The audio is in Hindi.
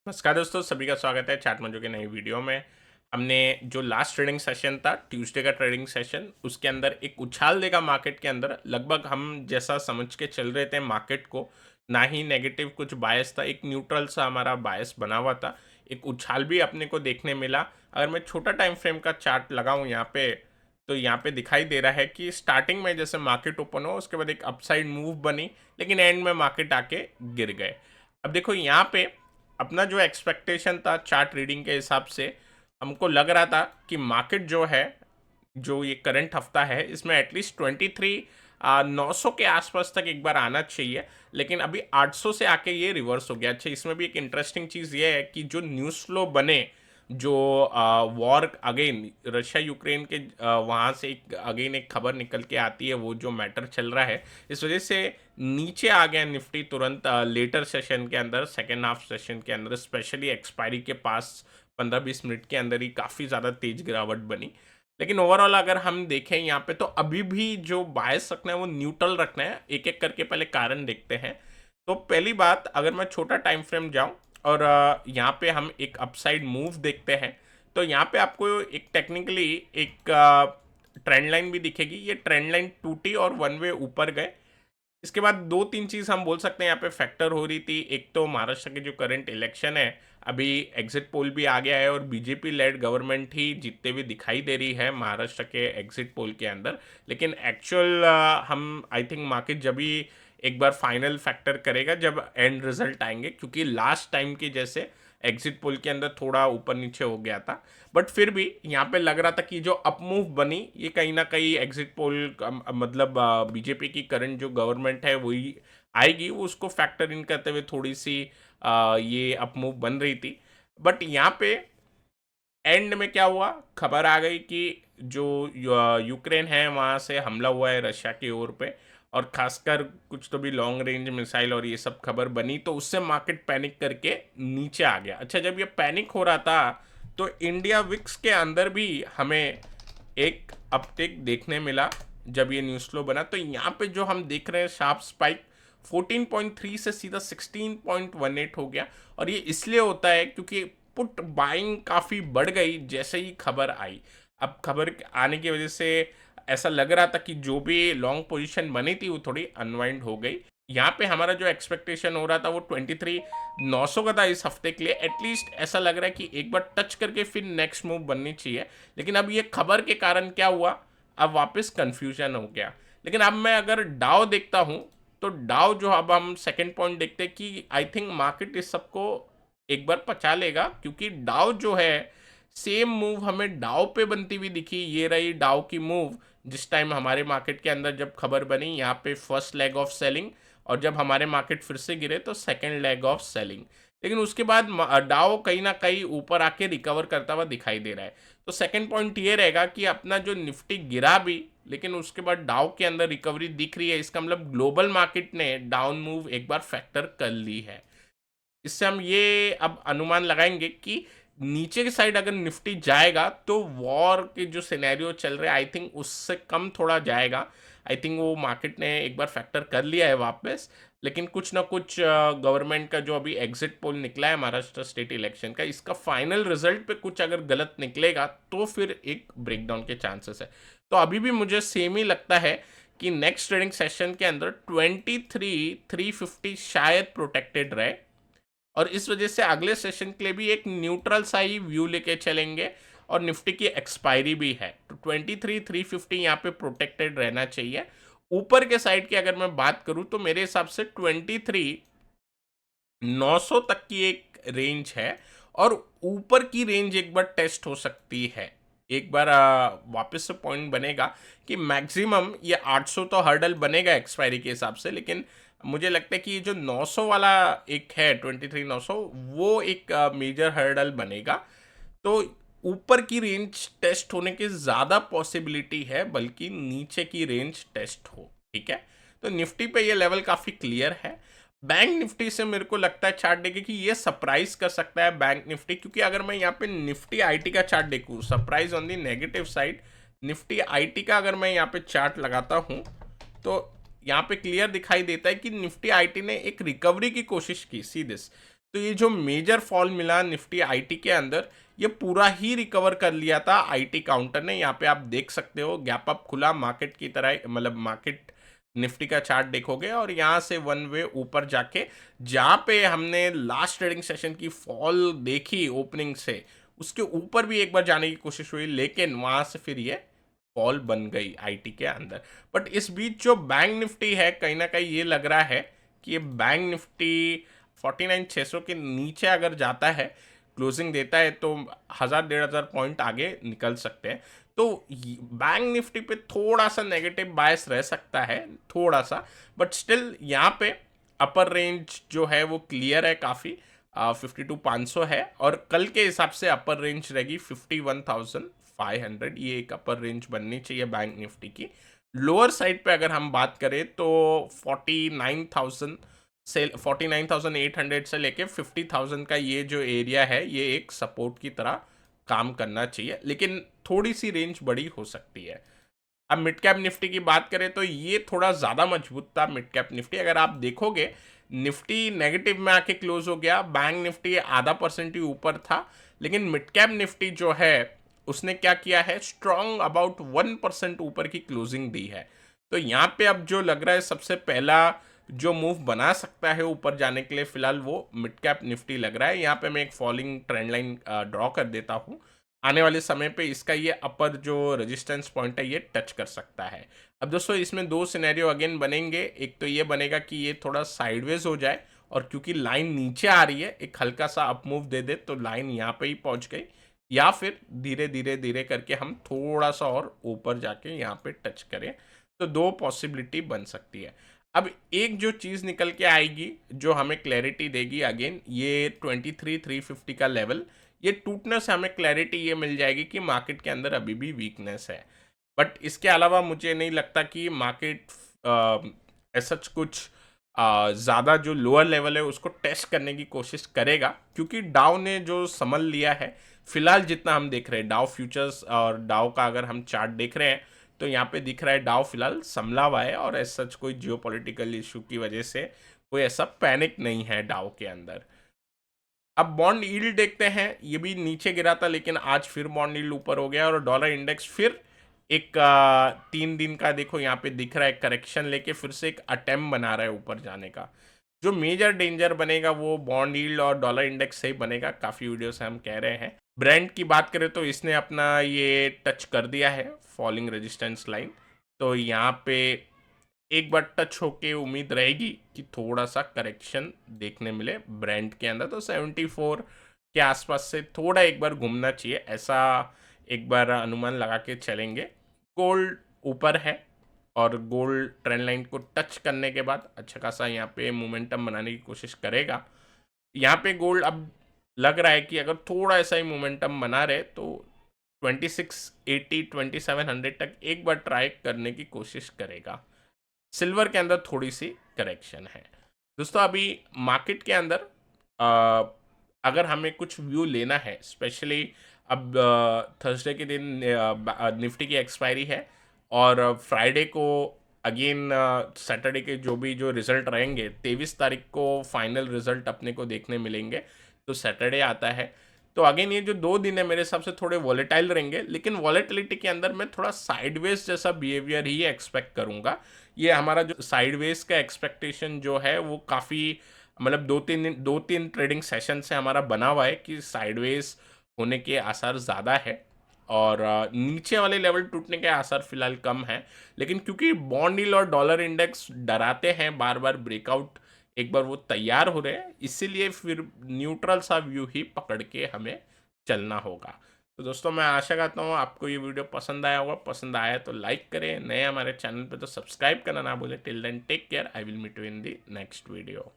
नमस्कार दोस्तों, सभी का स्वागत है चाट मंजू के नई वीडियो में। हमने जो लास्ट ट्रेडिंग सेशन था, ट्यूसडे का ट्रेडिंग सेशन, उसके अंदर एक उछाल देगा मार्केट के अंदर। लगभग हम जैसा समझ के चल रहे थे मार्केट को, ना ही नेगेटिव कुछ बायस था, एक न्यूट्रल सा हमारा बायस बना हुआ था। एक उछाल भी अपने को देखने मिला। अगर मैं छोटा टाइम फ्रेम का चार्ट लगाऊं यहाँ पे, तो यहाँ पे दिखाई दे रहा है कि स्टार्टिंग में जैसे मार्केट ओपन हो, उसके बाद एक अपसाइड मूव बनी, लेकिन एंड में मार्केट आके गिर गए। अब देखो यहाँ पे अपना जो एक्सपेक्टेशन था चार्ट रीडिंग के हिसाब से, हमको लग रहा था कि मार्केट जो है, जो ये करंट हफ्ता है, इसमें एटलीस्ट 900 के आसपास तक एक बार आना चाहिए। लेकिन अभी 800 से आके ये रिवर्स हो गया। अच्छा, इसमें भी एक इंटरेस्टिंग चीज़ ये है कि जो न्यूज़ फ्लो बने, जो वॉर अगेन रशिया यूक्रेन के वहाँ से एक अगेन एक खबर निकल के आती है, वो जो मैटर चल रहा है, इस वजह से नीचे आ गया निफ्टी तुरंत लेटर सेशन के अंदर, सेकेंड हाफ सेशन के अंदर, स्पेशली एक्सपायरी के पास 15-20 मिनट के अंदर ही काफ़ी ज़्यादा तेज गिरावट बनी। लेकिन ओवरऑल अगर हम देखें यहाँ पे, तो अभी भी जो बायस रखना है वो न्यूट्रल रखना है। एक एक करके पहले कारण देखते हैं। तो पहली बात, अगर मैं छोटा टाइम फ्रेम जाऊं और यहाँ पे हम एक अपसाइड मूव देखते हैं, तो यहाँ पे आपको एक टेक्निकली एक ट्रेंड लाइन भी दिखेगी। ये ट्रेंड लाइन टूटी और वन वे ऊपर गए। इसके बाद दो तीन चीज़ हम बोल सकते हैं यहाँ पे फैक्टर हो रही थी। एक तो महाराष्ट्र के जो करंट इलेक्शन है, अभी एग्जिट पोल भी आ गया है और बीजेपी लेड गवर्नमेंट ही जीतते हुए दिखाई दे रही है महाराष्ट्र के एग्जिट पोल के अंदर। लेकिन एक्चुअल हम आई थिंक मार्केट जब भी एक बार फाइनल फैक्टर करेगा जब एंड रिजल्ट आएंगे, क्योंकि लास्ट टाइम की जैसे एग्जिट पोल के अंदर थोड़ा ऊपर नीचे हो गया था। बट फिर भी यहाँ पे लग रहा था कि जो अप मूव बनी, ये कहीं ना कहीं एग्जिट पोल मतलब बीजेपी की करंट जो गवर्नमेंट है वही आएगी, वो उसको फैक्टर इन करते हुए थोड़ी सी ये अप मूव बन रही थी। बट यहाँ पे एंड में क्या हुआ, खबर आ गई कि जो यूक्रेन है वहाँ से हमला हुआ है रशिया की ओर पे, और खासकर कुछ तो भी लॉन्ग रेंज मिसाइल और ये सब खबर बनी, तो उससे मार्केट पैनिक करके नीचे आ गया। अच्छा, जब ये पैनिक हो रहा था, तो इंडिया विक्स के अंदर भी हमें एक अपटिक देखने मिला। जब ये न्यूज़ फ्लो बना, तो यहाँ पे जो हम देख रहे हैं शार्प स्पाइक 14.3 से सीधा 16.18 हो गया। और ये इसलिए होता है क्योंकि पुट बाइंग काफ़ी बढ़ गई जैसे ही खबर आई। अब खबर आने की वजह से ऐसा लग रहा था कि जो भी लॉन्ग पोजीशन बनी थी वो थोड़ी अनवाइंड हो गई। यहाँ पे हमारा जो एक्सपेक्टेशन हो रहा था वो 23,900 का था इस हफ्ते के लिए। एटलीस्ट ऐसा लग रहा है कि एक बार टच करके फिर नेक्स्ट मूव बननी चाहिए। लेकिन अब ये खबर के कारण क्या हुआ, अब वापस कंफ्यूजन हो गया। लेकिन अब मैं अगर डाउ देखता हूँ, तो डाउ जो अब हम सेकेंड पॉइंट देखते हैं कि आई थिंक मार्केट इस सबको एक बार पचा लेगा, क्योंकि डाउ जो है सेम मूव हमें डाउ पे बनती हुई दिखी। ये रही डाउ की मूव जिस टाइम हमारे मार्केट के अंदर जब खबर बनी, यहाँ पे फर्स्ट लेग ऑफ सेलिंग, और जब हमारे मार्केट फिर से गिरे तो सेकेंड लेग ऑफ सेलिंग। लेकिन उसके बाद डाउ कहीं ना कहीं ऊपर आके रिकवर करता हुआ दिखाई दे रहा है। तो सेकेंड पॉइंट ये रहेगा कि अपना जो निफ्टी गिरा भी, लेकिन उसके बाद डाउ के अंदर रिकवरी दिख रही है। इसका मतलब ग्लोबल मार्केट ने डाउन मूव एक बार फैक्टर कर ली है। इससे हम ये अब अनुमान लगाएंगे कि नीचे की साइड अगर निफ्टी जाएगा तो वॉर के जो सिनेरियो चल रहे हैं आई थिंक उससे कम थोड़ा जाएगा। आई थिंक वो मार्केट ने एक बार फैक्टर कर लिया है वापस। लेकिन कुछ ना कुछ गवर्नमेंट का जो अभी एग्जिट पोल निकला है महाराष्ट्र स्टेट इलेक्शन का, इसका फाइनल रिजल्ट पे कुछ अगर गलत निकलेगा तो फिर एक ब्रेकडाउन के चांसेस है। तो अभी भी मुझे सेम ही लगता है कि नेक्स्ट ट्रेडिंग सेशन के अंदर 23,350 शायद प्रोटेक्टेड रहे, और इस वजह से अगले सेशन के लिए भी एक न्यूट्रल सा ही व्यू लेके चलेंगे। और निफ्टी की एक्सपायरी भी है, तो 23,350 यहाँ पे प्रोटेक्टेड रहना चाहिए। ऊपर के साइड की अगर मैं बात करूँ तो मेरे हिसाब से 23,900 तक की एक रेंज है, और ऊपर की रेंज एक बार टेस्ट हो सकती है। एक बार वापस से पॉइंट बनेगा कि मैक्सिमम ये 800 तो हर्डल बनेगा एक्सपायरी के हिसाब से। लेकिन मुझे लगता है कि ये जो 900 वाला एक है 23,900, वो एक मेजर हर्डल बनेगा। तो ऊपर की रेंज टेस्ट होने की ज़्यादा पॉसिबिलिटी है, बल्कि नीचे की रेंज टेस्ट हो। ठीक है, तो निफ्टी पे ये लेवल काफ़ी क्लियर है। बैंक निफ्टी से मेरे को लगता है चार्ट देखे कि ये सरप्राइज कर सकता है बैंक निफ्टी, क्योंकि अगर मैं यहाँ पे निफ्टी आईटी का चार्ट देखूँ, surprise on the negative side, Nifty IT का अगर मैं यहाँ पे चार्ट लगाता हूँ, तो यहाँ पे क्लियर दिखाई देता है कि निफ्टी आईटी ने एक रिकवरी की कोशिश की, सी दिस। तो ये जो मेजर फॉल मिला निफ्टी आईटी के अंदर, ये पूरा ही रिकवर कर लिया था आईटी काउंटर ने। यहाँ पे आप देख सकते हो गैप अप खुला मार्केट की तरह, मतलब मार्केट निफ्टी का चार्ट देखोगे और यहाँ से वन वे ऊपर जाके जहाँ पे हमने लास्ट ट्रेडिंग सेशन की फॉल देखी ओपनिंग से, उसके ऊपर भी एक बार जाने की कोशिश हुई, लेकिन वहाँ से फिर ये फॉल बन गई आईटी के अंदर। बट इस बीच जो बैंक निफ्टी है, कहीं ना कहीं ये लग रहा है कि ये बैंक निफ्टी 49,600 के नीचे अगर जाता है, क्लोजिंग देता है, तो 1,000-1,500 पॉइंट आगे निकल सकते हैं। तो बैंक निफ्टी पे थोड़ा सा नेगेटिव बायस रह सकता है, थोड़ा सा, बट स्टिल यहाँ पे अपर रेंज जो है वो क्लियर है काफ़ी। 52,500 है और कल के हिसाब से अपर रेंज रहेगी 51,500। ये एक अपर रेंज बननी चाहिए बैंक निफ्टी की। लोअर साइड पे अगर हम बात करें तो 49,000 से 49,800 से लेके 50,000 का ये जो एरिया है, ये एक सपोर्ट की तरह काम करना चाहिए, लेकिन थोड़ी सी रेंज बड़ी हो सकती है। अब मिड कैप निफ्टी की बात करें तो ये थोड़ा ज़्यादा मजबूत था मिड कैप निफ्टी। अगर आप देखोगे निफ्टी नेगेटिव में आके क्लोज हो गया, बैंक निफ्टी ½ % ही ऊपर था, लेकिन मिड कैप निफ्टी जो है उसने क्या किया है, स्ट्रॉन्ग अबाउट 1% ऊपर की क्लोजिंग दी है। तो यहाँ पे अब जो लग रहा है सबसे पहला जो मूव बना सकता है ऊपर जाने के लिए फिलहाल, वो मिड कैप निफ्टी लग रहा है। यहाँ पे मैं एक फॉलिंग ट्रेंड लाइन ड्रॉ कर देता हूँ। आने वाले समय पे इसका ये अपर जो रेजिस्टेंस पॉइंट है ये टच कर सकता है। अब दोस्तों इसमें दो सिनेरियो अगेन बनेंगे। एक तो ये बनेगा कि ये थोड़ा साइडवेज हो जाए और क्योंकि लाइन नीचे आ रही है एक हल्का सा अप मूव दे दे तो लाइन यहाँ पे ही पहुँच गई, या फिर धीरे धीरे धीरे करके हम थोड़ा सा और ऊपर जाके यहाँ पे टच करें। तो दो पॉसिबिलिटी बन सकती है। अब एक जो चीज़ निकल के आएगी जो हमें क्लैरिटी देगी, अगेन ये 23,350 का लेवल, ये टूटने से हमें क्लैरिटी ये मिल जाएगी कि मार्केट के अंदर अभी भी वीकनेस है। बट इसके अलावा मुझे नहीं लगता कि मार्केट ऐसा कुछ ज़्यादा जो लोअर लेवल है उसको टेस्ट करने की कोशिश करेगा, क्योंकि डाउ ने जो संभल लिया है फिलहाल, जितना हम देख रहे हैं डाउ फ्यूचर्स और डाउ का अगर हम चार्ट देख रहे हैं तो यहाँ पे दिख रहा है डाउ फिलहाल संभला हुआ है और ऐसा कोई जियोपॉलिटिकल इशू की वजह से कोई ऐसा पैनिक नहीं है डाउ के अंदर। अब बॉन्ड यील्ड देखते हैं, ये भी नीचे गिरा था लेकिन आज फिर बॉन्ड यील्ड ऊपर हो गया और डॉलर इंडेक्स फिर एक 3 दिन का देखो यहाँ पे दिख रहा है करेक्शन लेके फिर से एक अटेम्प्ट बना रहा है ऊपर जाने का। जो मेजर डेंजर बनेगा वो बॉन्ड यील्ड और डॉलर इंडेक्स से ही बनेगा, काफ़ी वीडियो से हम कह रहे हैं। ब्रेंट की बात करें तो इसने अपना ये टच कर दिया है फॉलिंग रेजिस्टेंस लाइन, तो यहाँ पे एक बार टच होके उम्मीद रहेगी कि थोड़ा सा करेक्शन देखने मिले ब्रेंट के अंदर। तो 74 के आसपास से थोड़ा एक बार घूमना चाहिए, ऐसा एक बार अनुमान लगा के चलेंगे। गोल्ड ऊपर है और गोल्ड ट्रेंड लाइन को टच करने के बाद अच्छा खासा यहाँ पे मोमेंटम बनाने की कोशिश करेगा। यहाँ पे गोल्ड अब लग रहा है कि अगर थोड़ा ऐसा ही मोमेंटम बना रहे तो 2680 2700 तक एक बार ट्राई करने की कोशिश करेगा। सिल्वर के अंदर थोड़ी सी करेक्शन है। दोस्तों अभी मार्केट के अंदर अगर हमें कुछ व्यू लेना है, स्पेशली अब थर्सडे के दिन निफ्टी की एक्सपायरी है और फ्राइडे को अगेन सैटरडे के जो रिज़ल्ट रहेंगे, 23 तारीख को फाइनल रिज़ल्ट अपने को देखने मिलेंगे, तो सैटरडे आता है। तो अगेन ये जो 2 दिन है मेरे हिसाब से थोड़े वॉलेटाइल रहेंगे, लेकिन वॉलेटिलिटी के अंदर मैं थोड़ा साइडवेज जैसा बिहेवियर ही एक्सपेक्ट करूँगा। ये हमारा जो साइडवेज का एक्सपेक्टेशन जो है वो काफ़ी, मतलब 2-3 ट्रेडिंग सेशन से हमारा बना हुआ है कि साइडवेज होने के आसार ज़्यादा है और नीचे वाले लेवल टूटने के आसार फिलहाल कम है। लेकिन क्योंकि बॉन्ड यील्ड और डॉलर इंडेक्स डराते हैं बार बार ब्रेकआउट, एक बार वो तैयार हो रहे हैं, इसीलिए फिर न्यूट्रल सा व्यू ही पकड़ के हमें चलना होगा। तो दोस्तों मैं आशा करता हूँ आपको ये वीडियो पसंद आया होगा। पसंद आया तो लाइक करें, नए हमारे चैनल पे तो सब्सक्राइब करना ना भूलें। Till then take care, I will meet you in the next video.